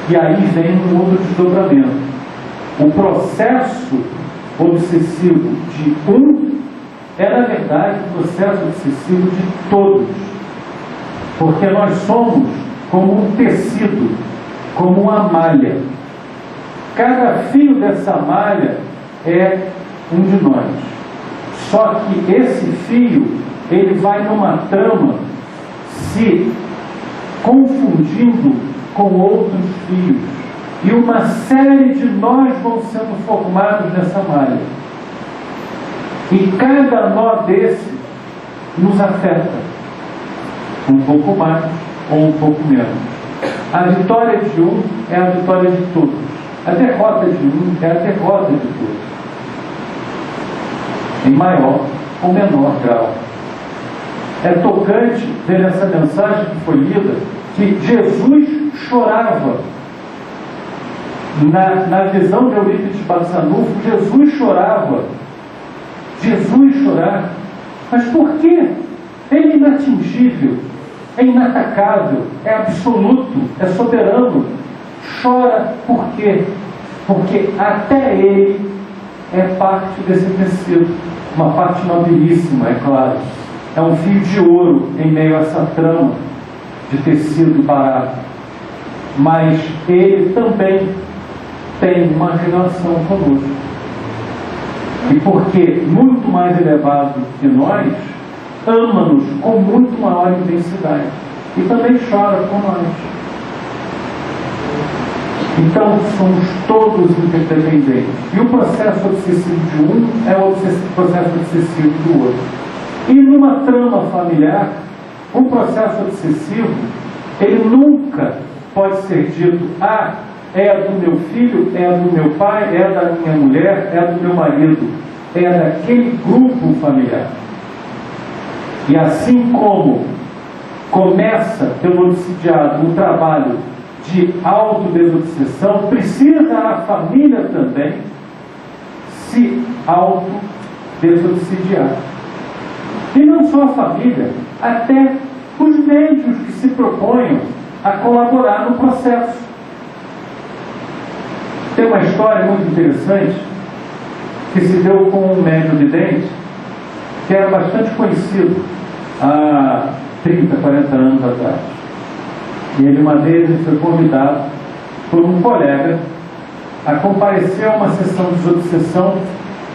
E aí vem um outro desdobramento. O processo obsessivo de um é, na verdade, o processo obsessivo de todos. Porque nós somos como um tecido, como uma malha. Cada fio dessa malha é um de nós. Só que esse fio, ele vai numa trama se confundindo com outros fios. E uma série de nós vão sendo formados nessa malha. E cada nó desse nos afeta. Um pouco mais ou um pouco menos. A vitória de um é a vitória de todos. A derrota de um é a derrota de todos. Em maior ou menor grau. É tocante ver nessa mensagem que foi lida que Jesus chorava. Na visão de Eurípides Barçanufo, Jesus chorava. Jesus chorar. Mas por quê? Ele é inatingível, é inatacável, é absoluto, é soberano. Chora por quê? Porque até ele é parte desse tecido. Uma parte nobilíssima, é claro. É um fio de ouro em meio a essa trama de tecido barato. Mas ele também tem uma relação conosco. E porque muito mais elevado que nós, ama-nos com muito maior intensidade. E também chora com nós. Então, somos todos interdependentes. E o processo obsessivo de um é o processo obsessivo do outro. E numa trama familiar, um processo obsessivo, ele nunca pode ser dito: ah, é do meu filho, é do meu pai, é da minha mulher, é do meu marido. É daquele grupo familiar. E assim como começa pelo obsidiado um trabalho de autodesobsessão, precisa a família também se autodesobsidiar. E não só a família, até os médios que se proponham a colaborar no processo. Tem uma história muito interessante que se deu com um médium vidente que era bastante conhecido há 30, 40 anos atrás. E ele, uma vez, ele foi convidado por um colega a comparecer a uma sessão de desobsessão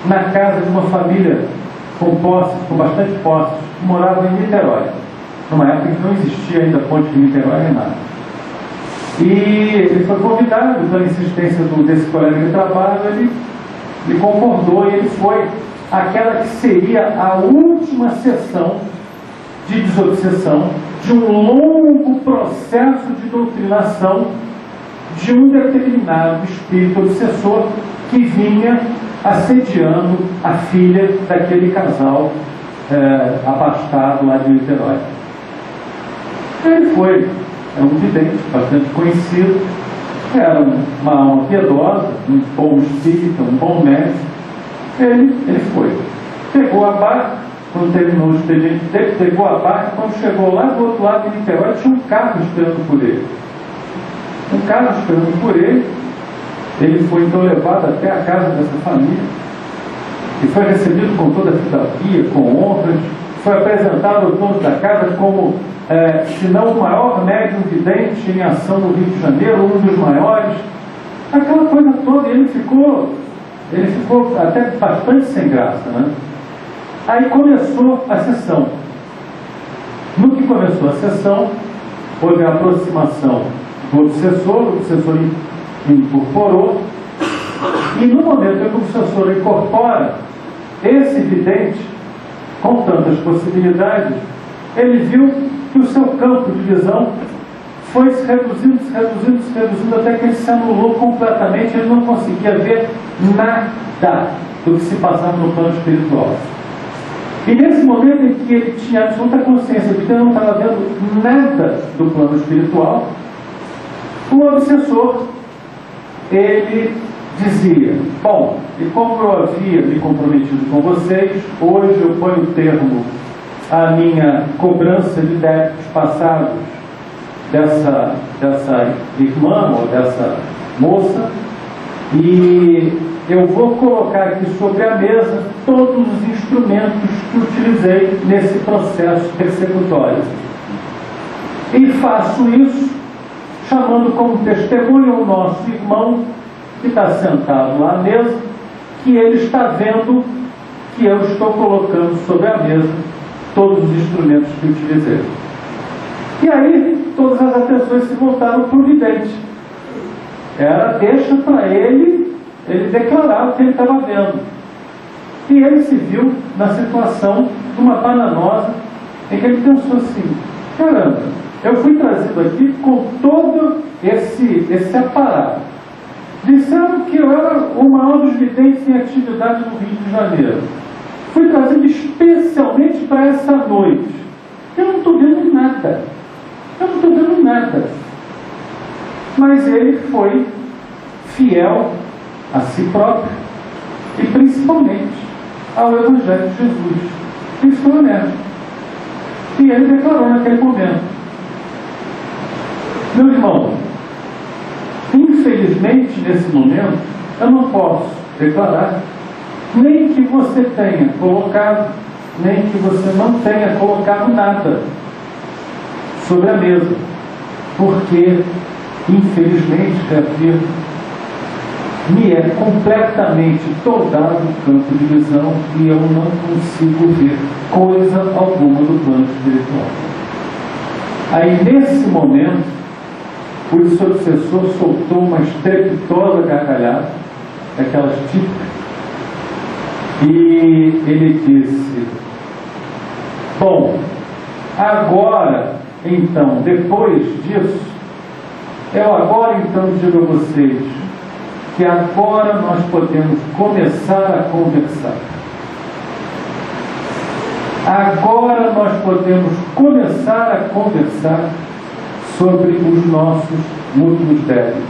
na casa de uma família com posses, com bastante posses, que morava em Niterói, numa época que não existia ainda ponte de Niterói nem nada. E ele foi convidado pela insistência desse colega de trabalho, ele concordou e ele foi aquela que seria a última sessão de desobsessão de um longo processo de doutrinação de um determinado espírito obsessor que vinha assediando a filha daquele casal abastado lá de Niterói. Ele foi, um vidente bastante conhecido, era uma alma piedosa, um bom espírito, um bom médico. Ele foi. Pegou a barca, quando terminou o expediente dele, pegou a barca, quando chegou lá do outro lado de Niterói, tinha um carro esperando por ele. Um carro esperando por ele. Ele foi então levado até a casa dessa família e foi recebido com toda a cidadania, com honras. Foi apresentado ao dono da casa como, se não o maior médium vidente em ação no Rio de Janeiro, um dos maiores. Aquela coisa toda, ele ficou até bastante sem graça, né? Aí começou a sessão. No que começou a sessão, houve a aproximação do obsessor, o obsessor incorporou, e no momento em que o obsessor incorpora, esse vidente, com tantas possibilidades, ele viu que o seu campo de visão foi se reduzindo, até que ele se anulou completamente, ele não conseguia ver nada do que se passava no plano espiritual. E nesse momento em que ele tinha absoluta consciência de que ele não estava vendo nada do plano espiritual, O obsessor, ele dizia: bom, e como eu havia me comprometido com vocês, hoje eu ponho termo à minha cobrança de débitos passados dessa irmã ou dessa moça, e eu vou colocar aqui sobre a mesa todos os instrumentos que utilizei nesse processo persecutório. E faço isso chamando como testemunho o nosso irmão que está sentado lá à mesa, que ele está vendo que eu estou colocando sobre a mesa todos os instrumentos que utilizei. E aí todas as atenções se voltaram para o vidente. Deixa para ele declarar o que ele estava vendo. E ele se viu na situação de uma bananosa em que ele pensou assim: caramba, eu fui trazido aqui com todo esse aparato. Disseram que eu era o maior dos videntes em atividade no Rio de Janeiro. Fui trazido especialmente para essa noite. Eu não estou vendo nada. Eu não estou vendo nada. Mas ele foi fiel a si próprio e principalmente ao Evangelho de Jesus. Isso foi honesto. E ele declarou naquele momento: meu irmão, infelizmente nesse momento eu não posso declarar nem que você tenha colocado, nem que você não tenha colocado nada sobre a mesa, porque infelizmente, repito, me é completamente toldado o campo de visão e eu não consigo ver coisa alguma do plano espiritual. Aí nesse momento o seu obsessor soltou uma estrepitosa gargalhada, aquelas típicas, e ele disse: bom, agora então, depois disso, eu agora então digo a vocês que agora nós podemos começar a conversar. Agora nós podemos começar a conversar sobre os nossos mútuos débitos.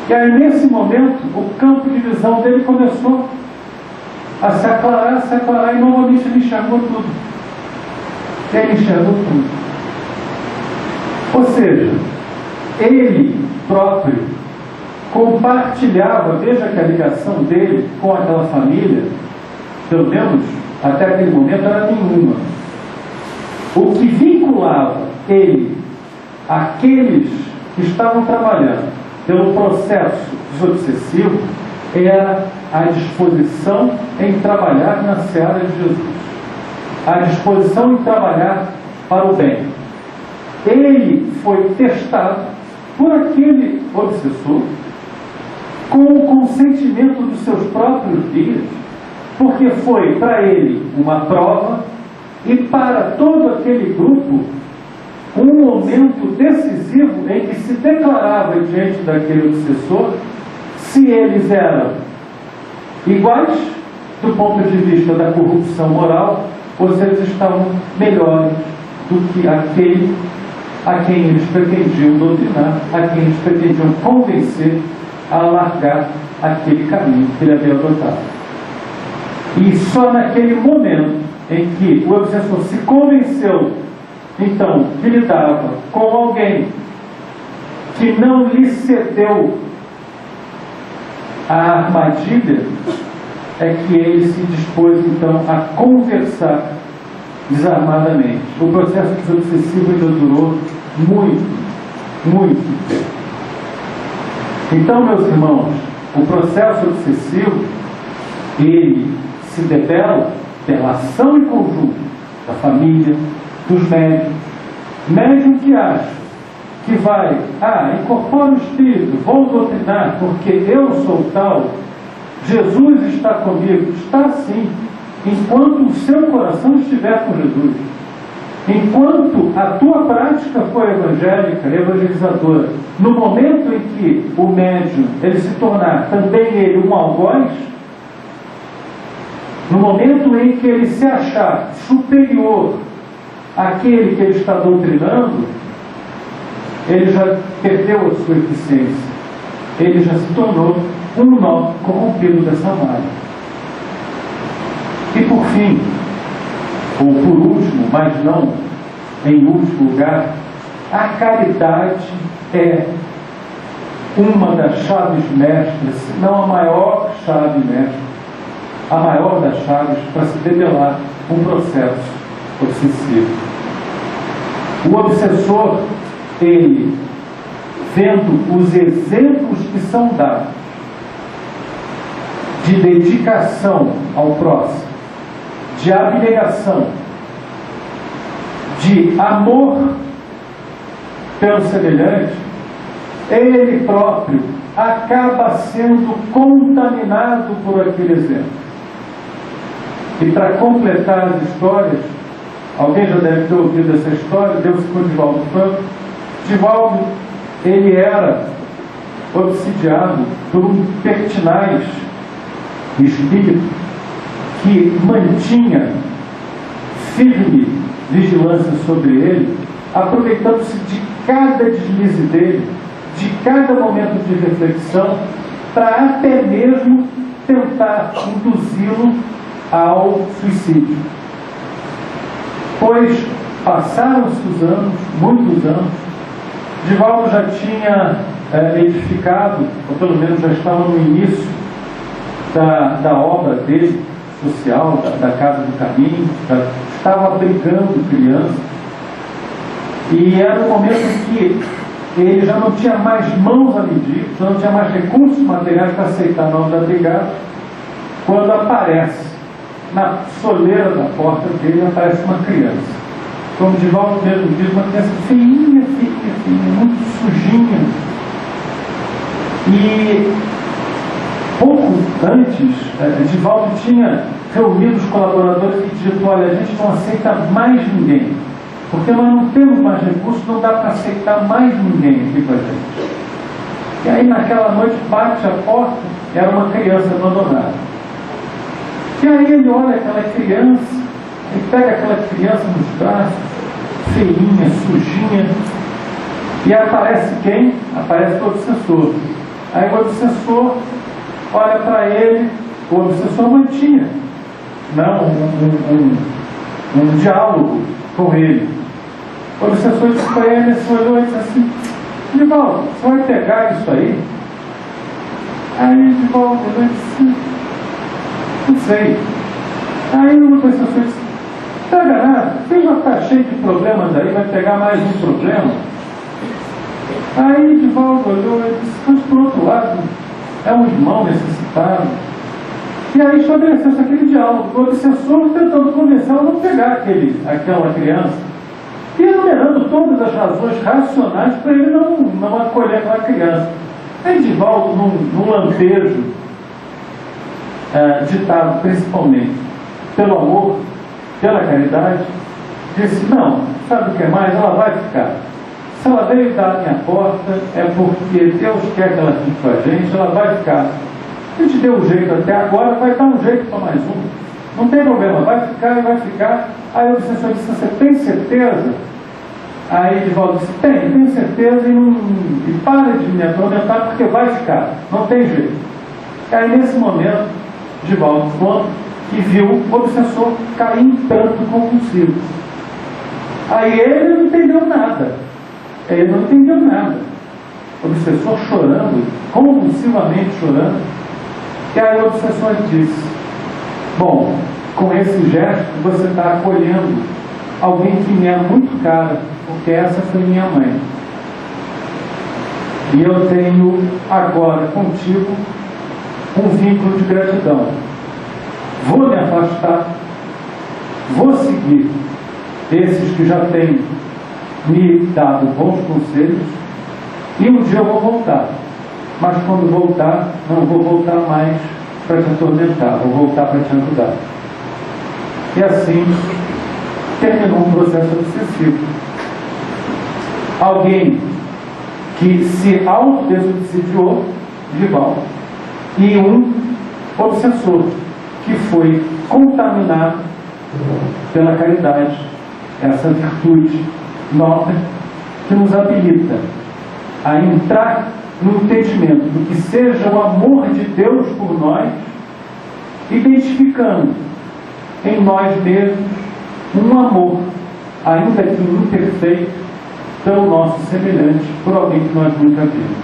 E aí nesse momento o campo de visão dele começou a se aclarar, e novamente ele enxergou tudo. Ele enxergou tudo. Ou seja, ele próprio compartilhava, veja que a ligação dele com aquela família, pelo menos até aquele momento, era nenhuma. O que vinculava ele àqueles que estavam trabalhando pelo processo desobsessivo era a disposição em trabalhar na seara de Jesus, a disposição em trabalhar para o bem. Ele foi testado por aquele obsessor com o consentimento dos seus próprios dias, porque foi para ele uma prova e para todo aquele grupo um momento decisivo em que se declarava diante daquele obsessor se eles eram iguais do ponto de vista da corrupção moral ou se eles estavam melhores do que aquele a quem eles pretendiam doutrinar, a quem eles pretendiam convencer a largar aquele caminho que ele havia adotado. E só naquele momento em que o obsessor se convenceu, então, que lidava com alguém que não lhe cedeu a armadilha, é que ele se dispôs, então, a conversar desarmadamente. O processo desobsessivo ainda durou muito tempo. Então, meus irmãos, o processo obsessivo, ele se debela pela ação em conjunto da família, dos médium que acha que vai, incorpora o espírito, vou doutrinar, porque eu sou tal, Jesus está comigo. Está sim, enquanto o seu coração estiver com Jesus. Enquanto a tua prática for evangélica, evangelizadora, no momento em que o médium ele se tornar também ele um algoz, no momento em que ele se achar superior àquele que ele está doutrinando, ele já perdeu a sua eficiência, ele já se tornou um nó corrompido dessa malha. E por fim, ou por último, mas não em último lugar, a caridade é uma das chaves mestras, se não a maior chave mestra, a maior das chaves para se debelar um processo obsessivo. O obsessor, ele, vendo os exemplos que são dados de dedicação ao próximo, de abnegação, de amor pelo semelhante, ele próprio acaba sendo contaminado por aquele exemplo. E para completar as histórias, alguém já deve ter ouvido essa história, deu-se por Divaldo Franco. Divaldo, ele era obsidiado por um pertinaz espírito que mantinha firme vigilância sobre ele, aproveitando-se de cada deslize dele, de cada momento de reflexão, para até mesmo tentar induzi-lo ao suicídio. Pois passaram-se os anos, muitos anos, Divaldo já tinha edificado, ou pelo menos já estava no início da obra dele, social, da Casa do Caminho, já estava abrigando crianças, e era um momento em que ele já não tinha mais mãos a medir, já não tinha mais recursos materiais para aceitar novos abrigados, quando aparece na soleira da porta dele, aparece uma criança. Como Divaldo mesmo diz, uma criança feinha, muito sujinha. E pouco antes, Divaldo tinha reunido os colaboradores e dito: olha, a gente não aceita mais ninguém, porque nós não temos mais recursos, não dá para aceitar mais ninguém aqui com a gente. E aí naquela noite bate a porta, era uma criança abandonada. E aí ele olha aquela criança, ele pega aquela criança nos braços, feinha, sujinha, e aparece quem? Aparece o obsessor. Aí o obsessor olha para ele, o obsessor mantinha um diálogo com ele. O obsessor disse para ele, ele olhou e disse assim: Divaldo, você vai pegar isso aí? Aí Divaldo disse: não sei. Aí o obsessor disse: pega nada, você já está cheio de problemas aí, vai pegar mais um problema. Aí Divaldo olhou e disse: mas por outro lado, é um irmão necessitado. E aí estabeleceu-se aquele diálogo, o obsessor tentando convencê-lo a não pegar aquela criança, e enumerando todas as razões racionais para ele não acolher aquela criança. Aí Divaldo, num lampejo, ditado principalmente pelo amor, pela caridade, disse: não, sabe o que mais? Ela vai ficar. Se ela veio dar a minha porta, é porque Deus quer que ela fique com a gente, ela vai ficar. A gente deu um jeito até agora, vai dar um jeito para mais um. Não tem problema, vai ficar e vai ficar. Aí o obsessor disse: você tem certeza? Aí Divaldo disse: tenho certeza, e para de me atormentar, porque vai ficar, não tem jeito. Aí nesse momento, Divaldo conta que viu o obsessor cair em pranto compulsivo. Aí ele não entendeu nada. O obsessor chorando, compulsivamente chorando. E aí o obsessor disse: bom, com esse gesto você está acolhendo alguém que me é muito cara, porque essa foi minha mãe. E eu tenho agora contigo um vínculo de gratidão. Vou me afastar, vou seguir esses que já têm me dado bons conselhos, e um dia eu vou voltar. Mas quando voltar, não vou voltar mais para te atormentar, vou voltar para te ajudar. E assim terminou um processo obsessivo. Alguém que se autodesubsidiou, Divaldo, e um obsessor que foi contaminado pela caridade, essa virtude nobre que nos habilita a entrar no entendimento do que seja o amor de Deus por nós, identificando em nós mesmos um amor, ainda que imperfeito, pelo nosso semelhante, por alguém que nós nunca vimos.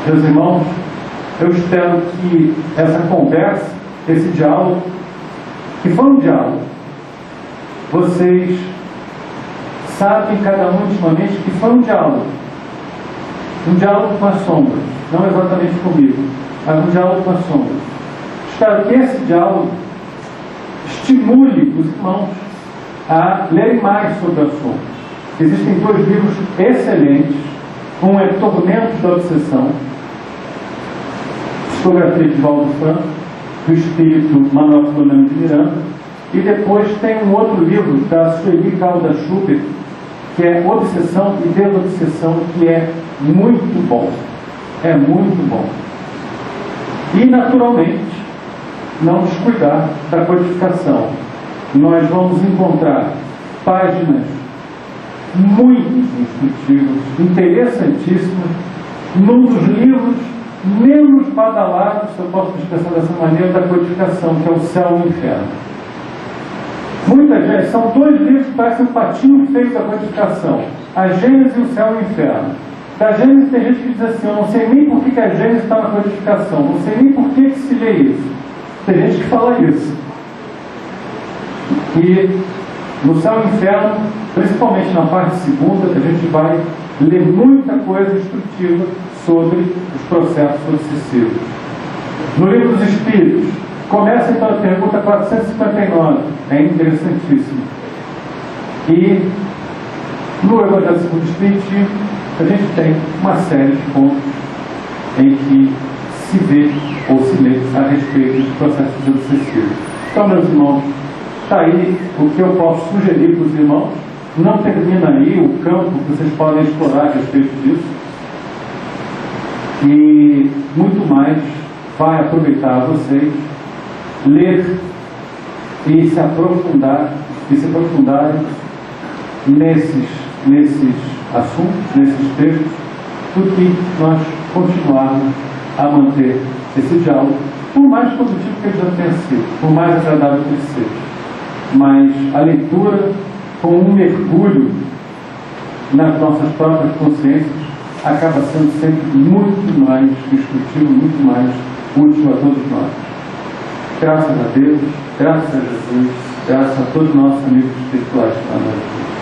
Meus irmãos, eu espero que essa conversa, esse diálogo, que foi um diálogo, vocês sabem cada um intimamente que foi um diálogo com as sombras, não exatamente comigo, mas um diálogo com as sombras. Espero que esse diálogo estimule os irmãos a lerem mais sobre o assunto. Existem 2 livros excelentes. Um é Tormentos da Obsessão, psicografia de Valdo Franco, do espírito Manuel Floriano de Miranda, e depois tem um outro livro da Sueli Calda Schubert, que é Obsessão e Desobsessão, que é muito bom. É muito bom. E, naturalmente, não descuidar da codificação. Nós vamos encontrar páginas muito instrutivas, interessantíssimas, num dos livros menos badalados, se eu posso me expressar dessa maneira, da codificação, que é O Céu e o Inferno. Muita gente, são 2 livros que parecem um patinho feio da codificação: A Gênese e O Céu e o Inferno. Da Gênese tem gente que diz assim: eu não sei nem por que a Gênese está na codificação, não sei nem por que se lê isso. Tem gente que fala isso. E no Céu e Inferno, principalmente na parte segunda, a gente vai ler muita coisa instrutiva sobre os processos obsessivos. No Livro dos Espíritos, começa então a pergunta 459, é interessantíssimo. E no Evangelho segundo o Espiritismo, a gente tem uma série de pontos em que se vê ou se lê a respeito dos processos obsessivos. Então, meus irmãos, está aí o que eu posso sugerir para os irmãos. Não termina aí o campo que vocês podem explorar a respeito disso. E muito mais vai aproveitar vocês ler e se aprofundarem nesses assuntos, nesses textos, do que nós continuarmos a manter esse diálogo, por mais produtivo que ele já tenha sido, por mais agradável que ele seja. Mas a leitura, com um mergulho nas nossas próprias consciências, acaba sendo sempre muito mais instrutivo, muito mais útil a todos nós. Graças a Deus, graças a Jesus, graças a todos os nossos amigos espirituais que estão aqui.